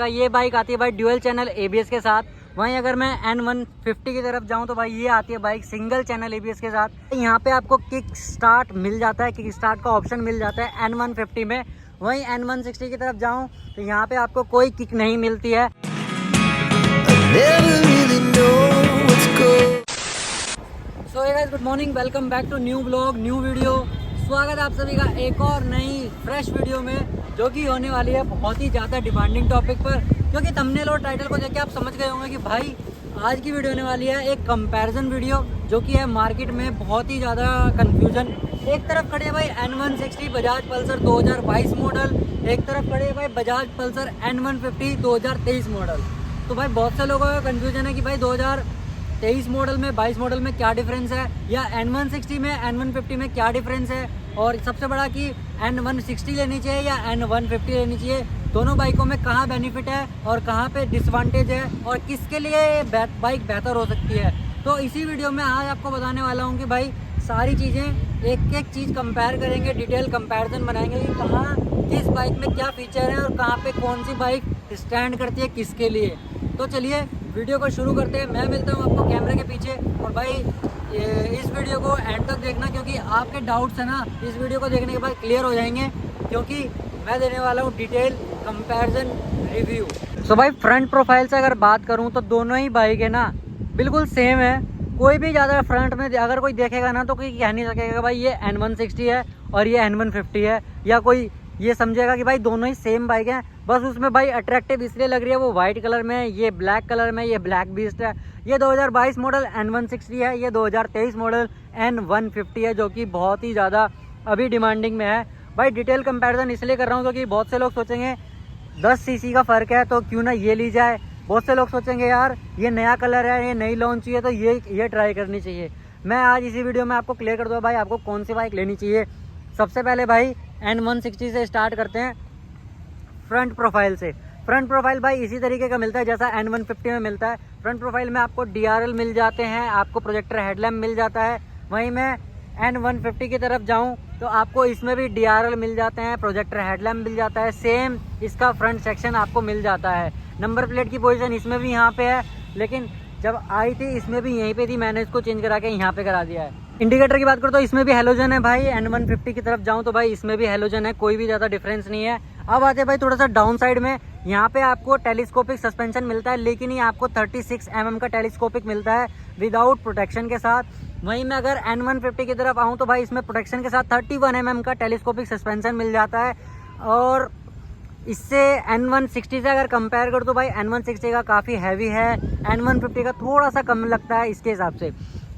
ये बाइक आती है भाई ड्यूअल चैनल एबीएस के साथ। वहीं अगर मैं N150 की तरफ जाऊं तो भाई ये आती है बाइक सिंगल चैनल एबीएस के साथ। यहाँ पे आपको किक स्टार्ट मिल जाता है, किक स्टार्ट का ऑप्शन मिल जाता है N150 में। वहीं N160 की तरफ जाऊं तो यहाँ पे आपको कोई किक नहीं मिलती है। So hey guys, good morning, welcome back to new blog, new video. स्वागत है आप सभी का एक और नई फ्रेश वीडियो में, जो कि होने वाली है बहुत ही ज़्यादा डिमांडिंग टॉपिक पर। क्योंकि थंबनेल और टाइटल को देख के आप समझ गए होंगे कि भाई आज की वीडियो होने वाली है एक कंपैरिजन वीडियो, जो कि है मार्केट में बहुत ही ज़्यादा कंफ्यूजन। एक तरफ खड़े है भाई N160 बजाज पल्सर 2022 मॉडल, एक तरफ खड़े है भाई बजाज पल्सर N150 2023 मॉडल। तो भाई बहुत से लोगों का कंफ्यूजन है कि भाई 2023 मॉडल में 22 मॉडल में क्या डिफरेंस है, या N160 में N150 में क्या डिफरेंस है, और सबसे बड़ा कि N160 लेनी चाहिए या N150 लेनी चाहिए। दोनों बाइकों में कहाँ बेनिफिट है और कहाँ पे डिसएडवांटेज है, और किसके लिए बाइक बेहतर हो सकती है। तो इसी वीडियो में आज आपको बताने वाला हूँ कि भाई सारी चीज़ें एक एक चीज़ कंपेयर करेंगे, डिटेल कंपैरिजन बनाएंगे कि कहाँ किस बाइक में क्या फीचर है और कहाँ पे कौन सी बाइक स्टैंड करती है किसके लिए। तो चलिए वीडियो को शुरू करते हैं। मैं मिलता हूँ आपको कैमरे के पीछे, और भाई इस वीडियो को एंड तक देखना, क्योंकि आपके डाउट्स है ना इस वीडियो को देखने के बाद क्लियर हो जाएंगे, क्योंकि मैं देने वाला हूँ डिटेल कंपैरिजन रिव्यू। सो भाई फ्रंट प्रोफाइल से अगर बात करूँ तो दोनों ही बाइक है ना बिल्कुल सेम है। कोई भी ज़्यादा फ्रंट में अगर कोई देखेगा ना तो कोई कह नहीं सकेगा भाई ये N160 है और ये N150 है, या कोई ये समझेगा कि भाई दोनों ही सेम बाइक हैं। बस उसमें भाई अट्रैक्टिव इसलिए लग रही है वो वाइट कलर में, ये ब्लैक कलर में, ये ब्लैक बीस्ट है। ये 2022 मॉडल N160 है, ये 2023 मॉडल N150 है, जो कि बहुत ही ज़्यादा अभी डिमांडिंग में है। भाई डिटेल कंपैरिजन इसलिए कर रहा हूँ क्योंकि बहुत से लोग सोचेंगे 10 सीसी का फ़र्क है तो क्यों ना ये ली जाए। बहुत से लोग सोचेंगे यार ये नया कलर है, ये नई लॉन्च हुई है तो ये ट्राई करनी चाहिए। मैं आज इसी वीडियो में आपको क्लियर कर दूँगा भाई आपको कौन सी बाइक लेनी चाहिए। सबसे पहले भाई N160 से स्टार्ट करते हैं, फ्रंट प्रोफाइल से। फ्रंट प्रोफाइल भाई इसी तरीके का मिलता है जैसा N150 में मिलता है। फ्रंट प्रोफाइल में आपको DRL मिल जाते हैं, आपको प्रोजेक्टर हेडलैम्प मिल जाता है। वहीं मैं N150 की तरफ जाऊं तो आपको इसमें भी DRL मिल जाते हैं, प्रोजेक्टर हेडलैम्प मिल जाता है, सेम इसका फ्रंट सेक्शन आपको मिल जाता है। नंबर प्लेट की पोजीशन इसमें भी यहाँ पे है, लेकिन जब आई थी इसमें भी यहीं पे थी, मैंने इसको चेंज करा के यहाँ पे करा दिया है। इंडिकेटर की बात करूँ तो इसमें भी हेलोजन है भाई। N150 की तरफ जाऊँ तो भाई इसमें भी हेलोजन है, कोई भी ज़्यादा डिफरेंस नहीं है। अब आते हैं भाई थोड़ा सा डाउन साइड में, यहाँ पे आपको टेलीस्कोपिक सस्पेंशन मिलता है, लेकिन ये आपको 36 mm का टेलीस्कोपिक मिलता है विदाउट प्रोटेक्शन के साथ। वहीं मैं अगर N150 की तरफ आऊँ तो भाई इसमें प्रोटेक्शन के साथ 31 mm का टेलीस्कोपिक सस्पेंशन मिल जाता है। और इससे N160 से अगर कंपेयर करूँ तो भाई N160 का काफ़ी हैवी है, N150 का थोड़ा सा कम लगता है इसके हिसाब से।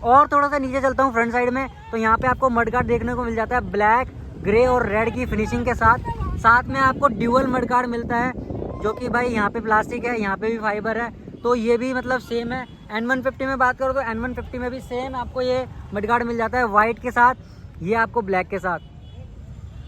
और थोड़ा सा नीचे चलता हूँ फ्रंट साइड में, तो यहाँ पे आपको मडगार्ड देखने को मिल जाता है ब्लैक, ग्रे और रेड की फिनिशिंग के साथ। साथ में आपको ड्यूअल मडगार्ड मिलता है, जो कि भाई यहाँ पे प्लास्टिक है, यहाँ पे भी फाइबर है, तो ये भी मतलब सेम है। N150 में बात करो तो N150 में भी सेम आपको ये मडगार्ड मिल जाता है वाइट के साथ, ये आपको ब्लैक के साथ।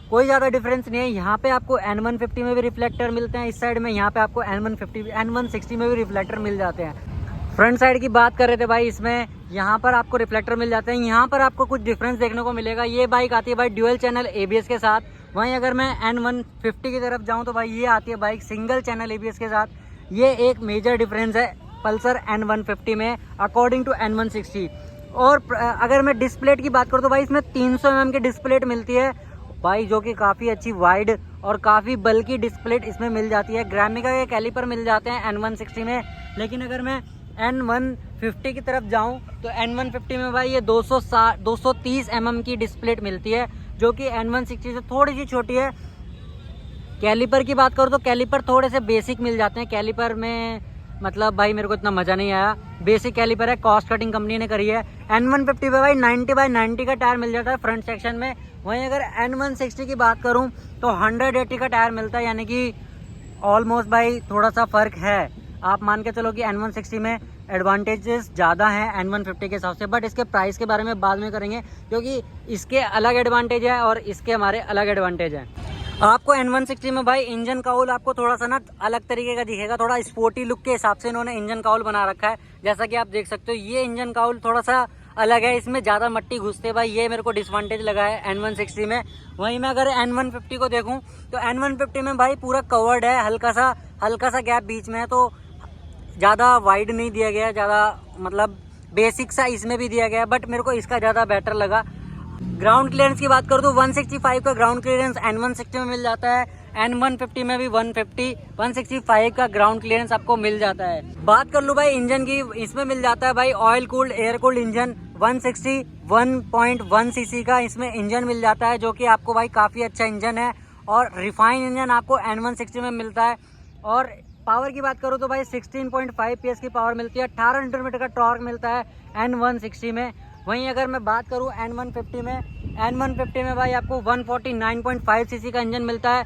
कोई ज़्यादा डिफरेंस नहीं है। यहाँ पे आपको N150 में भी रिफ्लेक्टर मिलते हैं इस साइड में, यहाँ पे आपको N160 में भी रिफ्लेक्टर मिल जाते हैं। फ्रंट साइड की बात कर रहे थे भाई, इसमें यहाँ पर आपको रिफ्लेक्टर मिल जाते हैं। यहाँ पर आपको कुछ डिफरेंस देखने को मिलेगा। ये बाइक आती है भाई ड्यूअल चैनल ABS के साथ। वहीं अगर मैं N150 की तरफ जाऊँ तो भाई ये आती है बाइक सिंगल चैनल ABS के साथ। ये एक मेजर डिफरेंस है पल्सर N150 में अकॉर्डिंग टू N160। और अगर मैं डिस्प्लेट की बात करूँ तो भाई इसमें 300 mm की डिस्प्लेट मिलती है भाई, जो कि काफ़ी अच्छी वाइड और काफ़ी बल्कि डिस्प्लेट इसमें मिल जाती है। ग्रामिका के कैलिपर मिल जाते हैं N160 में, लेकिन अगर मैं N150 की तरफ जाऊं तो N150 में भाई ये 230 mm की डिस्प्लेट मिलती है, जो कि N160 से थोड़ी सी छोटी है। कैलिपर की बात करूं तो कैलिपर थोड़े से बेसिक मिल जाते हैं। कैलिपर में मतलब भाई मेरे को इतना मज़ा नहीं आया, बेसिक कैलिपर है, कॉस्ट कटिंग कंपनी ने करी है। N150 में भाई 90/90 का टायर मिल जाता है फ्रंट सेक्शन में। वहीं अगर N160 की बात करूं तो 180 का टायर मिलता है, यानी कि ऑलमोस्ट भाई थोड़ा सा फ़र्क है। आप मान के चलो कि N160 में एडवांटेजेस ज़्यादा हैं N150 के हिसाब से, बट इसके प्राइस के बारे में बाद में करेंगे, क्योंकि इसके अलग एडवांटेज है और इसके हमारे अलग एडवांटेज हैं। आपको N160 में भाई इंजन काउल आपको थोड़ा सा ना अलग तरीके का दिखेगा, थोड़ा स्पोर्टी लुक के हिसाब से इन्होंने इंजन काउल बना रखा है। जैसा कि आप देख सकते हो ये इंजन काउल थोड़ा सा अलग है, इसमें ज़्यादा मट्टी घुसते भाई, ये मेरे को डिसएडवांटेज लगा है N160 में। वहीं मैं अगर N150 को देखूं तो N150 में भाई पूरा कवर्ड है, हल्का सा हल्का सा गैप बीच में है, तो ज़्यादा वाइड नहीं दिया गया, ज़्यादा मतलब बेसिक सा इसमें भी दिया गया, बट मेरे को इसका ज़्यादा बेटर लगा। ग्राउंड क्लियरेंस की बात करूँ तो 165 का ग्राउंड क्लियरेंस N160 में मिल जाता है, N150 में भी 165 का ग्राउंड क्लियरेंस आपको मिल जाता है। बात कर लूँ भाई इंजन की, इसमें मिल जाता है भाई oil cooled air cooled engine 161.1 CC का इसमें इंजन मिल जाता है, जो कि आपको भाई काफ़ी अच्छा इंजन है। और रिफाइन इंजन आपको N160 में मिलता है। और पावर की बात करूँ तो भाई 16.5 PS की पावर मिलती है, 18 न्यूटन मीटर का टॉर्क मिलता है N160 में। वहीं अगर मैं बात करूँ N150 में भाई आपको 149.5 सीसी का इंजन मिलता है,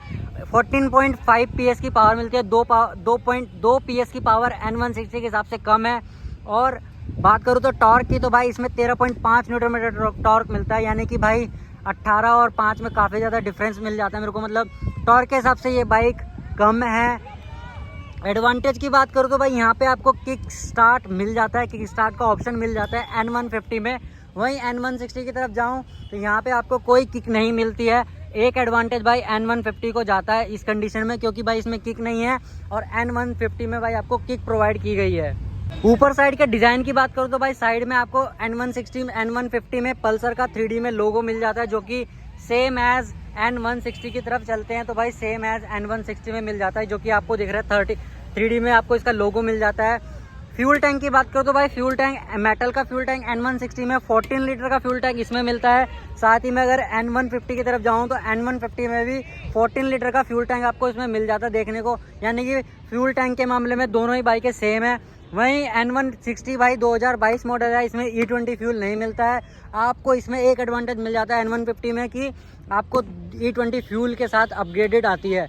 14.5 PS की पावर मिलती है, 2.2 PS की पावर N160 के हिसाब से कम है। और बात करूँ तो टॉर्क की, तो भाई इसमें 13.5 न्यूटन मीटर टॉर्क मिलता है, यानी कि भाई 18 और 5 में काफ़ी ज़्यादा डिफरेंस मिल जाता है मेरे को, मतलब टॉर्क के हिसाब से ये बाइक कम है। एडवांटेज की बात करूँ तो भाई यहाँ पे आपको किक स्टार्ट मिल जाता है, किक स्टार्ट का ऑप्शन मिल जाता है N150 में। वहीं N160 की तरफ जाऊँ तो यहाँ पे आपको कोई किक नहीं मिलती है। एक एडवांटेज भाई N150 को जाता है इस कंडीशन में, क्योंकि भाई इसमें किक नहीं है, और N150 में भाई आपको किक प्रोवाइड की गई है। ऊपर साइड के डिज़ाइन की बात करूँ तो भाई साइड में आपको N150 में पल्सर का 3D में लोगो मिल जाता है, जो कि सेम एज N160 की तरफ चलते हैं तो भाई सेम एज N160 में मिल जाता है, जो कि आपको दिख रहा है 3D में आपको इसका लोगो मिल जाता है। फ्यूल टैंक की बात करो तो भाई फ्यूल टैंक मेटल का फ्यूल टैंक N160 में 14 लीटर का फ्यूल टैंक इसमें मिलता है। साथ ही में अगर N150 की तरफ जाऊं तो N150 में भी 14 लीटर का फ्यूल टैंक आपको इसमें मिल जाता है देखने को, यानी कि फ्यूल टैंक के मामले में दोनों ही बाइकें सेम है। वहीं N160 भाई 2022 मॉडल है, इसमें E20 फ्यूल नहीं मिलता है। आपको इसमें एक एडवांटेज मिल जाता है N150 में कि आपको E20 फ्यूल के साथ अपग्रेडेड आती है।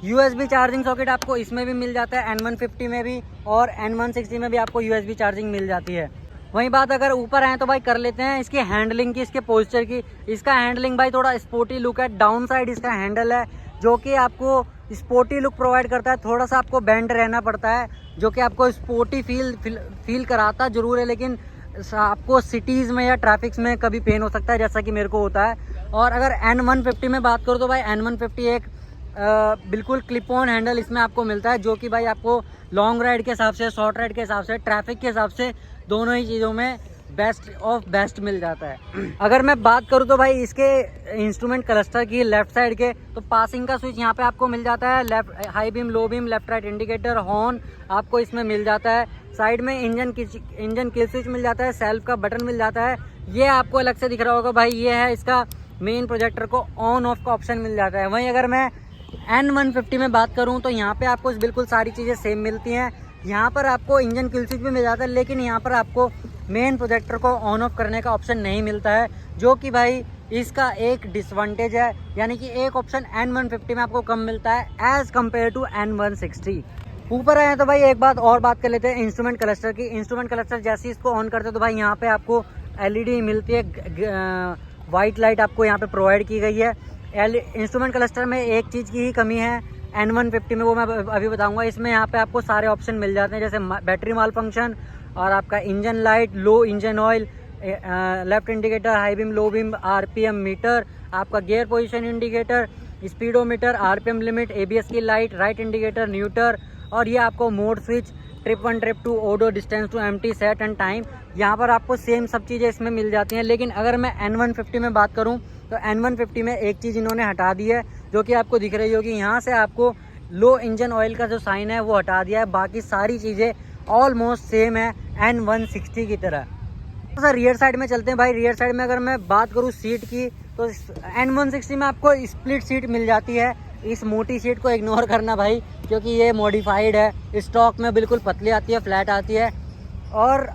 USB चार्जिंग सॉकेट आपको इसमें भी मिल जाता है N150 में भी, और N160 में भी आपको USB चार्जिंग मिल जाती है। वहीं बात अगर ऊपर आए तो भाई कर लेते हैं इसकी हैंडलिंग की, इसके पोस्चर की। इसका हैंडलिंग भाई थोड़ा स्पोर्टी लुक है, डाउन साइड इसका हैंडल है, जो कि आपको स्पोर्टी लुक प्रोवाइड करता है। थोड़ा सा आपको बेंड रहना पड़ता है, जो कि आपको स्पोर्टी फील कराता जरूर है, लेकिन आपको सिटीज़ में या ट्रैफिक्स में कभी पेन हो सकता है, जैसा कि मेरे को होता है। और अगर N150 में बात करूँ तो भाई N150 एक बिल्कुल क्लिप ऑन हैंडल इसमें आपको मिलता है, जो कि भाई आपको लॉन्ग राइड के हिसाब से, शॉर्ट राइड के हिसाब से, ट्रैफिक के हिसाब से दोनों ही चीज़ों में बेस्ट ऑफ बेस्ट मिल जाता है। अगर मैं बात करूँ तो भाई इसके इंस्ट्रूमेंट क्लस्टर की लेफ्ट साइड के, तो पासिंग का स्विच यहाँ पे आपको मिल जाता है, left high beam, low beam, left right indicator, horn आपको इसमें मिल जाता है। साइड में इंजन किल स्विच मिल जाता है, सेल्फ का बटन मिल जाता है। ये आपको अलग से दिख रहा होगा भाई, ये है इसका मेन प्रोजेक्टर को ऑन ऑफ का ऑप्शन मिल जाता है। वहीं अगर मैं N150 में बात करूं तो यहाँ पे आपको बिल्कुल सारी चीज़ें सेम मिलती हैं। यहाँ पर आपको इंजन किल स्विच भी मिल जाता है, लेकिन यहाँ पर आपको मेन प्रोजेक्टर को ऑन ऑफ करने का ऑप्शन नहीं मिलता है, जो कि भाई इसका एक डिसएडवांटेज है। यानी कि एक ऑप्शन N150 में आपको कम मिलता है एज़ कम्पेयर टू N160। ऊपर आए तो भाई एक बात और बात कर लेते हैं इंस्ट्रूमेंट क्लस्टर की। इंस्ट्रूमेंट क्लस्टर जैसे इसको ऑन करते हो तो भाई यहाँ पे आपको LED मिलती है, वाइट लाइट आपको यहाँ पे प्रोवाइड की गई है। इंस्ट्रूमेंट क्लस्टर में एक चीज़ की ही कमी है N150 में, वो मैं अभी बताऊंगा। इसमें यहाँ पे आपको सारे ऑप्शन मिल जाते हैं, जैसे बैटरी माल फंक्शन और आपका engine light, low engine oil, left indicator, high beam, low beam, RPM meter, आपका gear position indicator, speedometer, RPM limit, ABS की लाइट, राइट इंडिकेटर, न्यूटर, और ये आपको mode switch, trip 1 trip 2, odo, distance to empty, set and time. यहाँ पर आपको same सब चीज़ें इसमें मिल जाती हैं। लेकिन अगर मैं N150 में बात करूँ तो N150 में एक चीज़ इन्होंने हटा दी है, जो कि आपको दिख रही होगी। यहाँ से आपको लो इंजन ऑयल का जो साइन है वो हटा दिया है, बाकी सारी चीज़ें ऑलमोस्ट सेम है N160 की तरह। तो सर रियर साइड में चलते हैं भाई। रियर साइड में अगर मैं बात करूँ सीट की, तो N160 में आपको स्प्लिट सीट मिल जाती है। इस मोटी सीट को इग्नोर करना भाई, क्योंकि ये मॉडिफाइड है, स्टॉक में बिल्कुल पतली आती है, फ्लैट आती है। और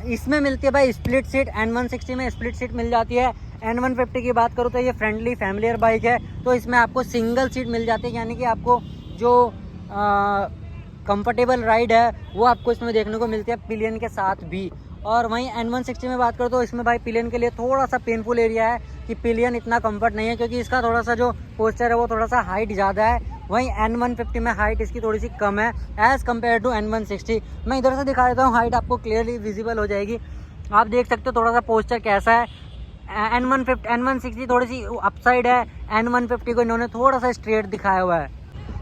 इसमें मिलती है भाई स्प्लिट सीट, N160 में स्प्लिट सीट मिल जाती है। N150 की बात करूँ तो ये फ्रेंडली फैमिलियर बाइक है, तो इसमें आपको सिंगल सीट मिल जाती है, यानी कि आपको जो कंफर्टेबल राइड है वो आपको इसमें देखने को मिलती है पिलियन के साथ भी। और वहीं N160 में बात करो तो इसमें भाई पिलियन के लिए थोड़ा सा पेनफुल एरिया है कि पिलियन इतना कंफर्ट नहीं है, क्योंकि इसका थोड़ा सा जो पोस्चर है वो थोड़ा सा हाइट ज़्यादा है। वहीं N150 में हाइट इसकी थोड़ी सी कम है एज़ कम्पेयर टू N160। मैं इधर से दिखा देता हूँ, हाइट आपको क्लियरली विजिबल हो जाएगी। आप देख सकते हो थोड़ा सा पोस्चर कैसा है। N160 थोड़ी सी अपसाइड है, N150 को इन्होंने थोड़ा सा स्ट्रेट दिखाया हुआ है।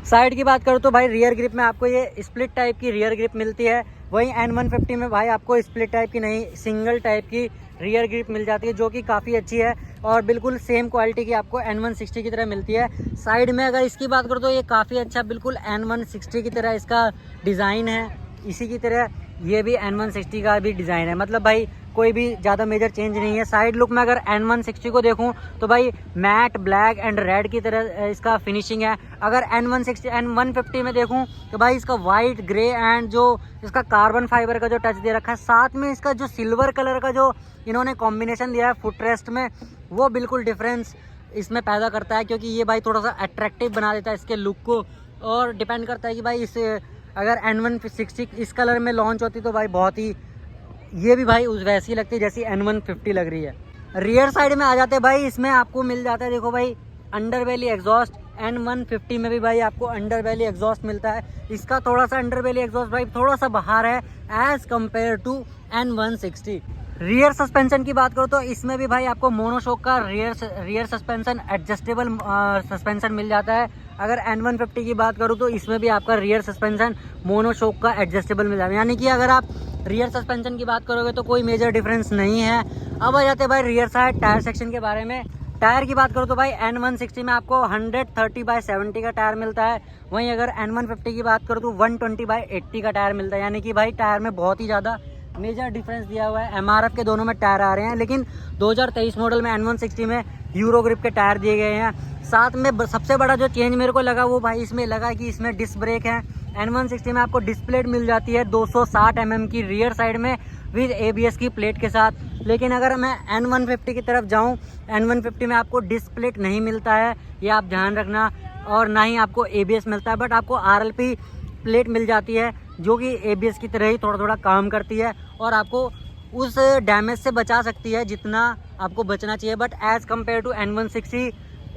साइड की बात करूँ तो भाई रियर ग्रिप में आपको ये स्प्लिट टाइप की रियर ग्रिप मिलती है। वहीं N150 में भाई आपको स्प्लिट टाइप की नहीं, सिंगल टाइप की रियर ग्रिप मिल जाती है, जो कि काफ़ी अच्छी है और बिल्कुल सेम क्वालिटी की आपको N160 की तरह मिलती है। साइड में अगर इसकी बात करूँ तो ये काफ़ी अच्छा बिल्कुल N160 की तरह इसका डिज़ाइन है। इसी की तरह ये भी N160 का भी डिज़ाइन है, मतलब भाई कोई भी ज़्यादा मेजर चेंज नहीं है। साइड लुक में अगर N160 को देखूं तो भाई मैट ब्लैक एंड रेड की तरह इसका फिनिशिंग है। अगर N150 में देखूं तो भाई इसका वाइट ग्रे एंड जो इसका कार्बन फाइबर का जो टच दे रखा है, साथ में इसका जो सिल्वर कलर का जो इन्होंने कॉम्बिनेशन दिया है फुटरेस्ट में, वो बिल्कुल डिफरेंस इसमें पैदा करता है, क्योंकि ये भाई थोड़ा सा अट्रैक्टिव बना देता है इसके लुक को। और डिपेंड करता है कि भाई इस अगर N160 इस कलर में लॉन्च होती तो भाई बहुत ही, ये भी भाई उस वैसी लगती है जैसी N150 लग रही है। रियर साइड में आ जाते हैं भाई, इसमें आपको मिल जाता है, देखो भाई अंडरबेली एग्जॉस्ट। N150 में भी भाई आपको अंडरबेली एग्जॉस्ट मिलता है। इसका थोड़ा सा अंडरबेली एग्जॉस्ट भाई थोड़ा सा बाहर है as compare to N160। Rear suspension की बात करो तो इसमें भी भाई आपको मोनोशॉक का रियर सस्पेंशन एडजस्टेबल सस्पेंशन मिल जाता है। अगर N150 की बात करूँ तो इसमें भी आपका रियर सस्पेंशन मोनोशॉक का एडजस्टेबल मिल जाता है, यानी कि अगर आप रियर सस्पेंशन की बात करोगे तो कोई मेजर डिफरेंस नहीं है। अब आ जाते हैं भाई रियर साइड टायर सेक्शन के बारे में। टायर की बात करो तो भाई N160 में आपको 130/70 का टायर मिलता है। वहीं अगर N150 की बात करो तो 120/80 का टायर मिलता है, यानी कि भाई टायर में बहुत ही ज़्यादा मेजर डिफरेंस दिया हुआ है। MRF के दोनों में टायर आ रहे हैं, लेकिन 2023 मॉडल में N160 में यूरो ग्रिप के टायर दिए गए हैं। साथ में सबसे बड़ा जो चेंज मेरे को लगा वो भाई इसमें लगा कि इसमें डिस्क ब्रेक है। N160 में आपको डिस्क प्लेट मिल जाती है 260 mm की रियर साइड में विद ABS की प्लेट के साथ, लेकिन अगर मैं N150 की तरफ जाऊं, N150 में आपको डिस्क प्लेट नहीं मिलता है, ये आप ध्यान रखना, और ना ही आपको ABS मिलता है, बट आपको RLP प्लेट मिल जाती है जो कि ABS की तरह ही थोड़ा थोड़ा काम करती है और आपको उस डैमेज से बचा सकती है जितना आपको बचना चाहिए। But as compare to N160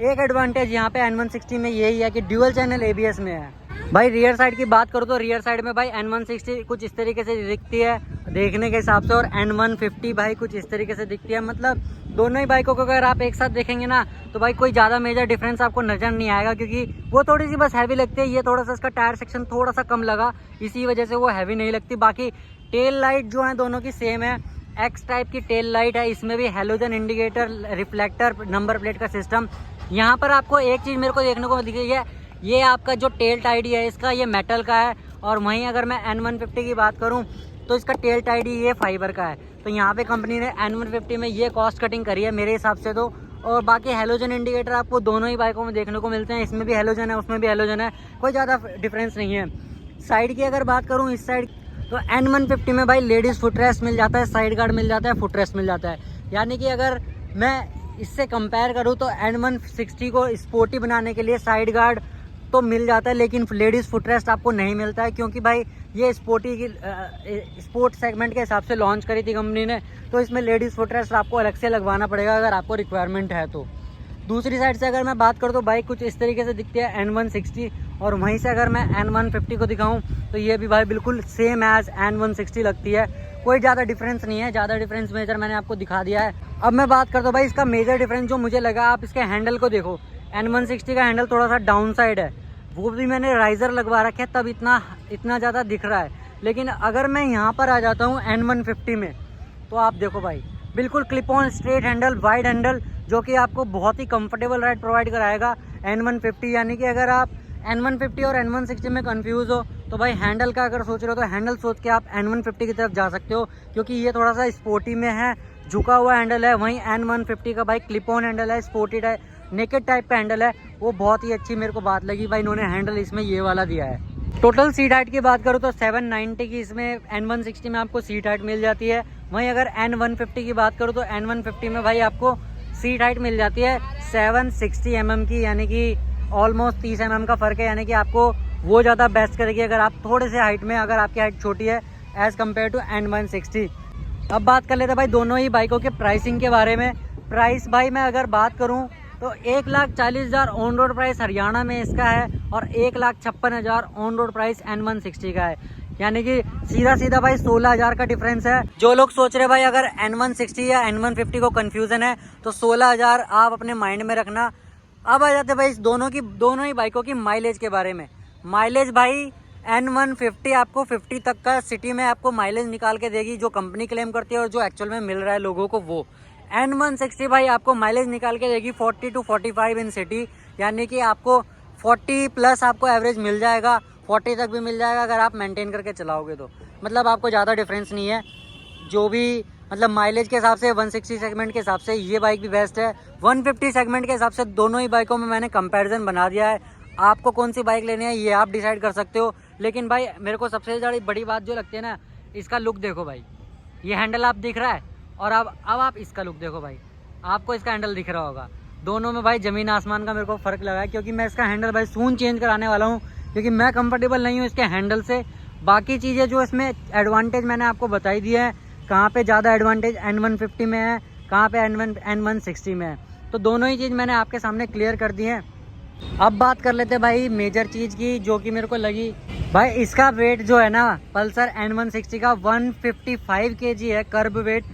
एक एडवांटेज यहाँ पे N160 में यही है कि ड्यूअल चैनल ABS में है। भाई रियर साइड की बात करो तो रियर साइड में भाई N160 कुछ इस तरीके से दिखती है देखने के हिसाब से, और N150 भाई कुछ इस तरीके से दिखती है। मतलब दोनों ही बाइकों को अगर आप एक साथ देखेंगे ना तो भाई कोई ज़्यादा मेजर डिफरेंस आपको नज़र नहीं आएगा, क्योंकि वो थोड़ी सी बस हैवी लगती है। ये थोड़ा सा इसका टायर सेक्शन थोड़ा सा कम लगा, इसी वजह से वो हैवी नहीं लगती। बाकी टेल लाइट जो है दोनों की सेम है, X टाइप की टेल लाइट है। इसमें भी halogen indicator, reflector, number plate का सिस्टम। यहाँ पर आपको एक चीज़ मेरे को देखने को दिख रही है, ये आपका जो टेल टाइडी है इसका ये मेटल का है, और वहीं अगर मैं N150 की बात करूं तो इसका टेल टाइडी ये फाइबर का है। तो यहाँ पे कंपनी ने N150 में ये कॉस्ट कटिंग करी है मेरे हिसाब से तो। और बाकी हेलोजन इंडिकेटर आपको दोनों ही बाइकों में देखने को मिलते हैं, इसमें भी हेलोजन है उसमें भी हेलोजन है, कोई ज़्यादा डिफरेंस नहीं है। साइड की अगर बात करूँ इस साइड तो N150 में भाई लेडीज़ फुटरेस्ट मिल जाता है, साइड गार्ड मिल जाता है, फुटरेस्ट मिल जाता है। यानी कि अगर मैं इससे कंपेयर करूँ तो N160 को स्पोर्टी बनाने के लिए साइड गार्ड तो मिल जाता है, लेकिन लेडीज़ फुटरेस्ट आपको नहीं मिलता है, क्योंकि भाई ये स्पोर्टी की स्पोर्ट सेगमेंट के हिसाब से लॉन्च करी थी कंपनी ने, तो इसमें लेडीज़ फुटरेस्ट आपको अलग से लगवाना पड़ेगा अगर आपको रिक्वायरमेंट है तो। दूसरी साइड से अगर मैं बात करूँ तो बाइक कुछ इस तरीके से दिखती है N160, और वहीं से अगर मैं N150 को दिखाऊँ तो ये भी भाई बिल्कुल सेम एज N160 लगती है, कोई ज़्यादा डिफरेंस नहीं है। ज़्यादा डिफरेंस मेजर मैंने आपको दिखा दिया है। अब मैं बात करता हूँ भाई इसका मेजर डिफरेंस जो मुझे लगा, आप इसके हैंडल को देखो। N160 का हैंडल थोड़ा सा डाउन साइड है, वो भी मैंने राइजर लगवा रखे है तब इतना ज़्यादा दिख रहा है। लेकिन अगर मैं यहाँ पर आ जाता हूँ N150 में तो आप देखो भाई बिल्कुल clip on straight handle, wide handle, जो कि आपको बहुत ही कंफर्टेबल राइड प्रोवाइड कराएगा N150। यानी कि अगर आप N150 और N160 में कंफ्यूज हो तो भाई हैंडल का अगर सोच रहे हो तो हैंडल सोच के आप N150 की तरफ जा सकते हो, क्योंकि ये थोड़ा सा स्पोर्टी में है, झुका हुआ हैंडल है। वहीं N150 का भाई क्लिप ऑन हैंडल है, स्पोर्टी टाइप नेकेड टाइप का हैंडल है, वो बहुत ही अच्छी मेरे को बात लगी भाई, इन्होंने हैंडल इसमें ये वाला दिया है। टोटल सीट हाइट की बात करूँ तो 790 की इसमें N160 में आपको सीट हाइट मिल जाती है। वहीं अगर N150 की बात करूँ तो N150 में भाई आपको सीट हाइट मिल जाती है 760 mm की, यानी कि ऑलमोस्ट 30 mm का फ़र्क है। यानी कि आपको वो ज़्यादा बेस्ट करेगी अगर आप थोड़े से हाइट में, अगर आपकी हाइट छोटी है एज़ कम्पेयर टू N160। अब बात कर लेते हैं भाई दोनों ही बाइकों के प्राइसिंग के बारे में। प्राइस भाई मैं अगर बात करूँ तो 1,40,000 ऑन रोड प्राइस हरियाणा में इसका है, और 1,56,000 ऑन रोड प्राइस N160 का है। यानी कि सीधा सीधा भाई 16,000 का डिफरेंस है। जो लोग सोच रहे भाई अगर N160 या N150 को कंफ्यूजन है तो 16,000 आप अपने माइंड में रखना। अब आ जाते भाई इस दोनों ही बाइकों की माइलेज के बारे में। माइलेज भाई N150 आपको 50 तक का सिटी में आपको माइलेज निकाल के देगी, जो कंपनी क्लेम करती है और जो एक्चुअल में मिल रहा है लोगों को वो। N160 भाई आपको माइलेज निकाल के देगी 40 to 45 इन सिटी, यानी कि आपको 40 प्लस आपको एवरेज मिल जाएगा, 40 तक भी मिल जाएगा अगर आप मेंटेन करके चलाओगे तो। मतलब आपको ज़्यादा डिफरेंस नहीं है, जो भी मतलब माइलेज के हिसाब से 160 सेगमेंट के हिसाब से ये बाइक भी बेस्ट है। 150 सेगमेंट के हिसाब से दोनों ही बाइकों में मैंने कंपैरिजन बना दिया है। आपको कौन सी बाइक लेनी है ये आप डिसाइड कर सकते हो। लेकिन भाई मेरे को सबसे ज़्यादा बड़ी बात जो लगती है ना, इसका लुक देखो भाई। ये हैंडल आप दिख रहा है और अब आप इसका लुक देखो भाई, आपको इसका हैंडल दिख रहा होगा। दोनों में भाई ज़मीन आसमान का मेरे को फ़र्क लगा है, क्योंकि मैं इसका हैंडल भाई सून चेंज कराने वाला हूँ, क्योंकि मैं कंफर्टेबल नहीं हूँ इसके हैंडल से। बाकी चीज़ें जो इसमें एडवांटेज मैंने आपको बताई दी है, कहाँ पे ज़्यादा एडवांटेज N150 में है, कहाँ पे N160 में है, तो दोनों ही चीज़ मैंने आपके सामने क्लियर कर दी है। अब बात कर लेते हैं भाई मेजर चीज़ की जो कि मेरे को लगी। भाई इसका वेट जो है ना, पल्सर N160 का 155 kg है कर्ब वेट,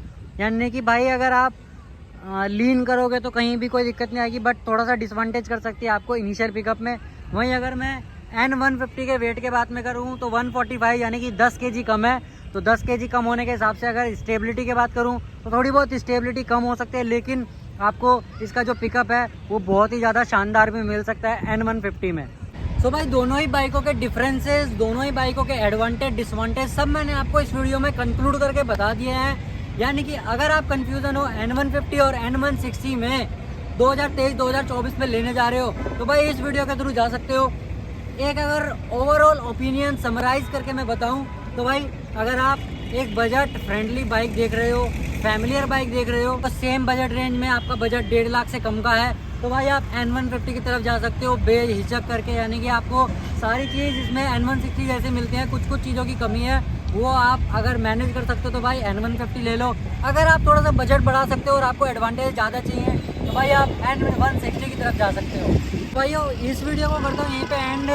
यानी कि भाई अगर आप लीन करोगे तो कहीं भी कोई दिक्कत नहीं आएगी, बट थोड़ा सा डिसएडवांटेज कर सकती है आपको इनिशियल पिकअप में। वहीं अगर मैं N150 के वेट के बात में करूँ तो 145 यानी कि 10 kg कम है, तो 10 kg कम होने के हिसाब से अगर स्टेबिलिटी की बात करूँ तो थोड़ी बहुत स्टेबिलिटी कम हो सकती है, लेकिन आपको इसका जो पिकअप है वो बहुत ही ज़्यादा शानदार भी मिल सकता है N150 में। सो भाई दोनों ही बाइकों के डिफरेंसेस, दोनों ही बाइकों के एडवांटेज डिसवांटेज सब मैंने आपको इस वीडियो में कंक्लूड करके बता दिए हैं। यानी कि अगर आप कंफ्यूजन हो N150 और N160 में 2023-2024 में लेने जा रहे हो तो भाई इस वीडियो के थ्रू जा सकते हो। एक अगर ओवरऑल ओपिनियन समराइज करके मैं बताऊं तो भाई अगर आप एक बजट फ्रेंडली बाइक देख रहे हो, फैमिलियर बाइक देख रहे हो, तो सेम बजट रेंज में आपका बजट 1.5 लाख से कम का है, तो भाई आप N150 की तरफ जा सकते हो बेहिचक करके। यानी कि आपको सारी चीज़ इसमें N160 जैसे मिलती हैं, कुछ कुछ चीज़ों की कमी है वो आप अगर मैनेज कर सकते हो तो भाई N150 ले लो। अगर आप थोड़ा सा बजट बढ़ा सकते हो और आपको एडवांटेज ज़्यादा चाहिए तो भाई आप N160 की तरफ जा सकते हो। भाई इस वीडियो को करता हूँ यहीं पे एंड,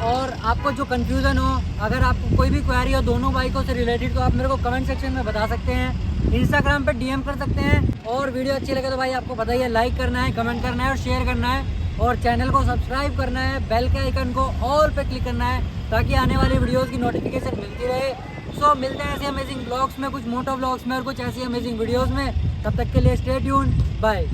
और आपको जो कंफ्यूजन हो, अगर आपको कोई भी क्वेरी हो दोनों बाइकों से रिलेटेड तो आप मेरे को कमेंट सेक्शन में बता सकते हैं, इंस्टाग्राम पे DM कर सकते हैं। और वीडियो अच्छी लगे तो भाई आपको पता ही है, लाइक करना है, कमेंट करना है और शेयर करना है, और चैनल को सब्सक्राइब करना है, बेल के आइकन को ऑल पे क्लिक करना है ताकि आने वाली वीडियोज़ की नोटिफिकेशन मिलती रहे। सो मिलते हैं ऐसे अमेजिंग ब्लॉग्स में, कुछ मोटो ब्लॉग्स में और कुछ ऐसी अमेजिंग वीडियोज़ में। तब तक के लिए स्टे ट्यून्ड, बाय।